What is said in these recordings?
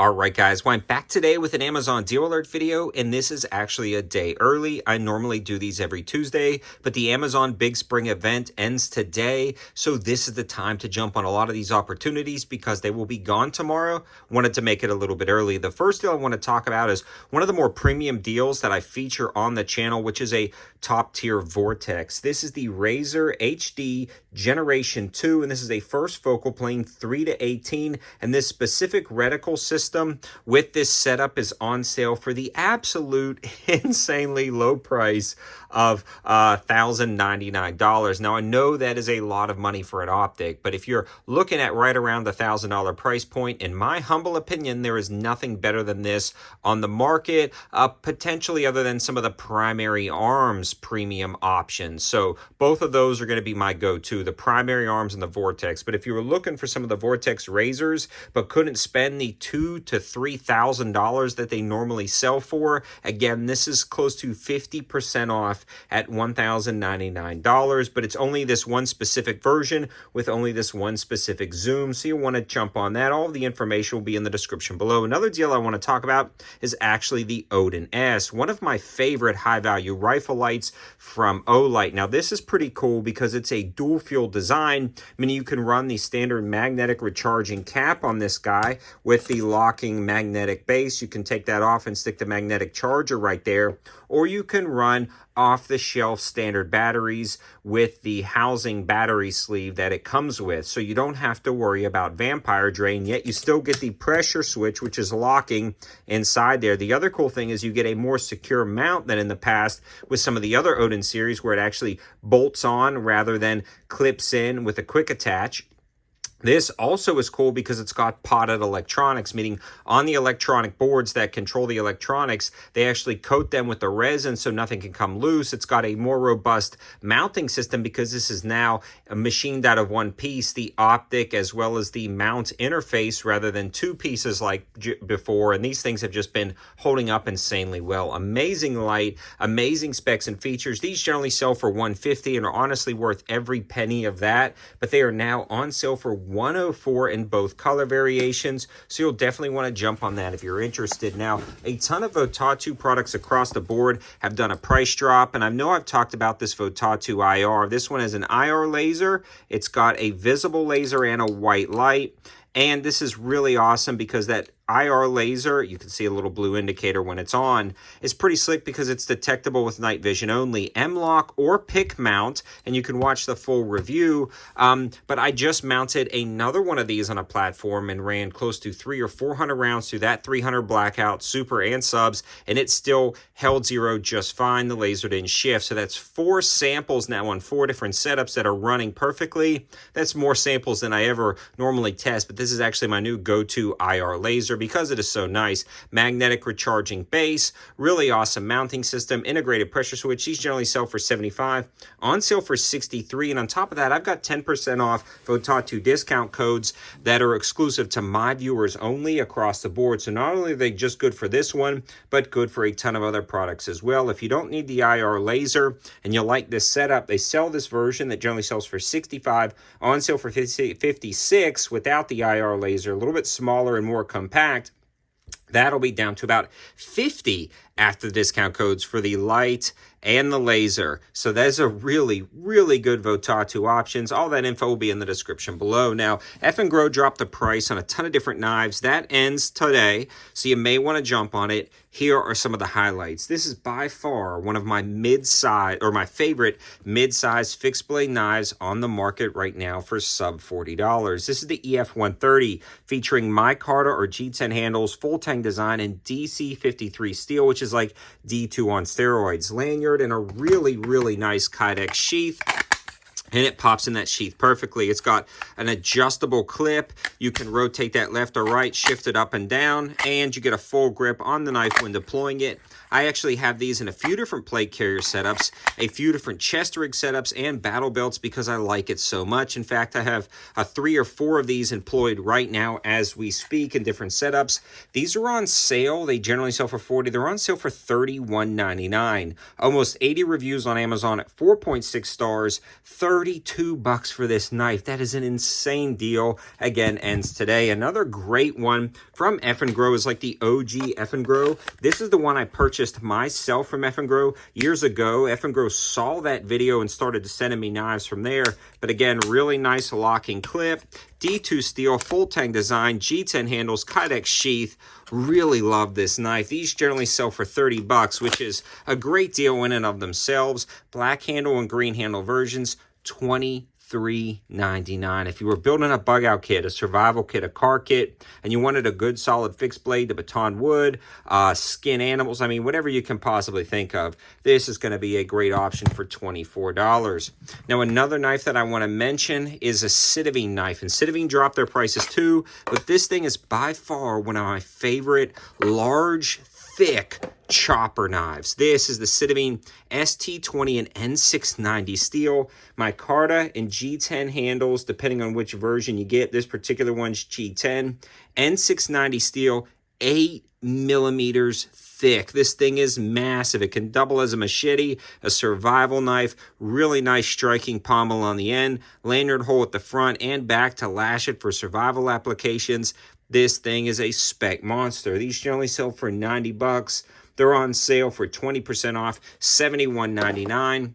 All right, guys, well, I'm back today with an Amazon Deal Alert video, and this is actually a day early. I normally do these every Tuesday, but the Amazon Big Spring event ends today, so this is the time to jump on a lot of these opportunities because they will be gone tomorrow. Wanted to make it a little bit early. The first deal I want to talk about is one of the more premium deals that I feature on the channel, which is a top-tier Vortex. This is the Razr HD Generation 2, and this is a first focal plane 3-18, and this specific reticle system with this setup is on sale for the absolute insanely low price of $1,099. Now, I know that is a lot of money for an optic, but if you're looking at right around the $1,000 price point, in my humble opinion, there is nothing better than this on the market, potentially other than some of the Primary Arms premium options. So both of those are going to be my go-to, the Primary Arms and the Vortex. But if you were looking for some of the Vortex Razrs but couldn't spend the $2,000 to $3,000 that they normally sell for, again, this is close to 50% off at $1,099, but it's only this one specific version with only this one specific zoom, so you'll want to jump on that. All of the information will be in the description below. Another deal I want to talk about is actually the Odin S, one of my favorite high-value rifle lights from Olight. Now, this is pretty cool because it's a dual-fuel design, meaning you can run the standard magnetic recharging cap on this guy with the locking magnetic base. You can take that off and stick the magnetic charger right there, or you can run off-the-shelf standard batteries with the housing battery sleeve that it comes with, so you don't have to worry about vampire drain, yet you still get the pressure switch, which is locking inside there. The other cool thing is you get a more secure mount than in the past with some of the other Odin series where it actually bolts on rather than clips in with a quick attach. This also is cool because it's got potted electronics, meaning on the electronic boards that control the electronics, they actually coat them with the resin so nothing can come loose. It's got a more robust mounting system because this is now machined out of one piece, the optic as well as the mount interface rather than two pieces like before. And these things have just been holding up insanely well. Amazing light, amazing specs and features. These generally sell for $150 and are honestly worth every penny of that, but they are now on sale for $104 in both color variations, so you'll definitely want to jump on that if you're interested. Now, a ton of Votatu products across the board have done a price drop, and I know I've talked about this Votatu IR. This one has an IR laser, it's got a visible laser and a white light, and this is really awesome because that IR laser, you can see a little blue indicator when it's on, is pretty slick because it's detectable with night vision only, M-LOK or PIC mount, and you can watch the full review. But I just mounted another one of these on a platform and ran close to 300 or 400 rounds through that 300 blackout, super and subs, and it still held zero just fine. The laser didn't shift, so that's 4 samples now on 4 different setups that are running perfectly. That's more samples than I ever normally test, but this is actually my new go-to IR laser because it is so nice. Magnetic recharging base, really awesome mounting system, integrated pressure switch. These generally sell for $75, on sale for $63, and on top of that, I've got 10% off Votatu discount codes that are exclusive to my viewers only across the board. So not only are they just good for this one, but good for a ton of other products as well. If you don't need the IR laser and you like this setup, they sell this version that generally sells for $65, on sale for $56 without the IR laser, a little bit smaller and more compact. That'll be down to about $50 after the discount codes for the light and the laser. So there's a really, really good Votatu options. All that info will be in the description below. Now, F&Grow dropped the price on a ton of different knives. That ends today, so you may want to jump on it. Here are some of the highlights. This is by far one of my mid-size, or my favorite mid-size fixed blade knives on the market right now for sub $40. This is the EF130 featuring micarta or G10 handles, full tang design, and DC53 steel, which is like D2 on steroids. Lanyard and a really, really nice Kydex sheath, and it pops in that sheath perfectly. It's got an adjustable clip. You can rotate that left or right, shift it up and down, and you get a full grip on the knife when deploying it. I actually have these in a few different plate carrier setups, a few different chest rig setups, and battle belts because I like it so much. In fact, I have 3 or 4 of these employed right now as we speak in different setups. These are on sale. They generally sell for $40. They're on sale for $31.99. Almost 80 reviews on Amazon at 4.6 stars. $32 for this knife. That is an insane deal. Again, ends today. Another great one from F&Grow is like the OG F&Grow. This is the one I purchased myself from F&Grow years ago. F&Grow saw that video and started sending me knives from there. But again, really nice locking clip. D2 steel, full tang design, G10 handles, Kydex sheath. Really love this knife. These generally sell for $30, which is a great deal in and of themselves. Black handle and green handle versions, $23.99. If you were building a bug out kit, a survival kit, a car kit, and you wanted a good solid fixed blade to baton wood, skin animals, I mean, whatever you can possibly think of, this is going to be a great option for $24. Now, another knife that I want to mention is a Sitivine knife, and Sitivine dropped their prices too, but this thing is by far one of my favorite large, thick chopper knives. This is the Sitivine ST20 and N690 steel, micarta and G10 handles, depending on which version you get. This particular one's G10. N690 steel, 8 millimeters thick. This thing is massive. It can double as a machete, a survival knife, really nice striking pommel on the end, lanyard hole at the front and back to lash it for survival applications. This thing is a spec monster. These generally sell for $90. They're on sale for 20% off, $71.99.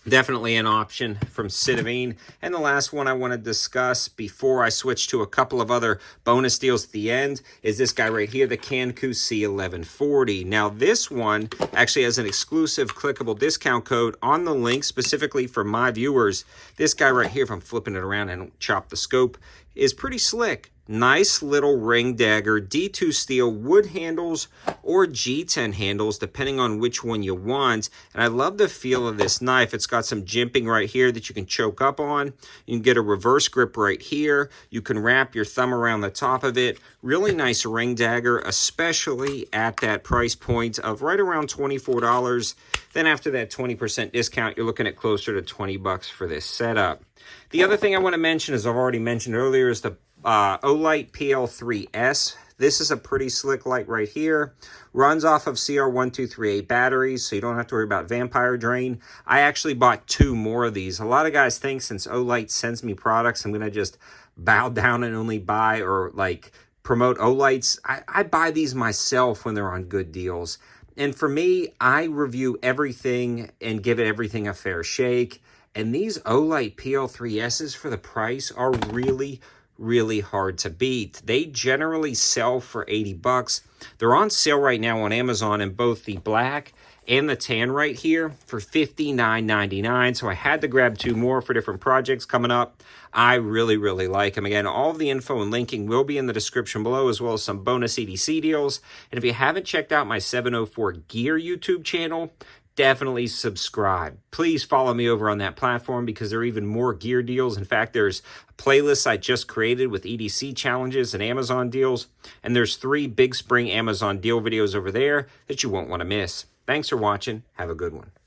Definitely an option from Sitivine. And the last one I want to discuss before I switch to a couple of other bonus deals at the end is this guy right here, the Kanku C1140. Now this one actually has an exclusive clickable discount code on the link specifically for my viewers. This guy right here, if I'm flipping it around and chop the scope, is pretty slick. Nice little ring dagger, D2 steel, wood handles or G10 handles, depending on which one you want. And I love the feel of this knife. It's got some jimping right here that you can choke up on. You can get a reverse grip right here. You can wrap your thumb around the top of it. Really nice ring dagger, especially at that price point of right around $24. Then after that 20% discount, you're looking at closer to $20 for this setup. The other thing I want to mention, as I've already mentioned earlier, is the Olight PL3S. This is a pretty slick light right here. Runs off of CR1238 batteries, so you don't have to worry about vampire drain. I actually bought 2 more of these. A lot of guys think since Olight sends me products, I'm going to just bow down and only buy or like promote Olights. I buy these myself when they're on good deals. And for me, I review everything and give it everything a fair shake. And these Olight PL3Ss for the price are really hard to beat. They generally sell for $80. They're on sale right now on Amazon in both the black and the tan right here for $59.99. So I had to grab 2 more for different projects coming up. I really like them. Again, all of the info and linking will be in the description below, as well as some bonus EDC deals. And if you haven't checked out my 704 Gear YouTube channel, definitely subscribe. Please follow me over on that platform because there are even more gear deals. In fact, there's a playlist I just created with EDC challenges and Amazon deals. And there's 3 Big Spring Amazon deal videos over there that you won't want to miss. Thanks for watching. Have a good one.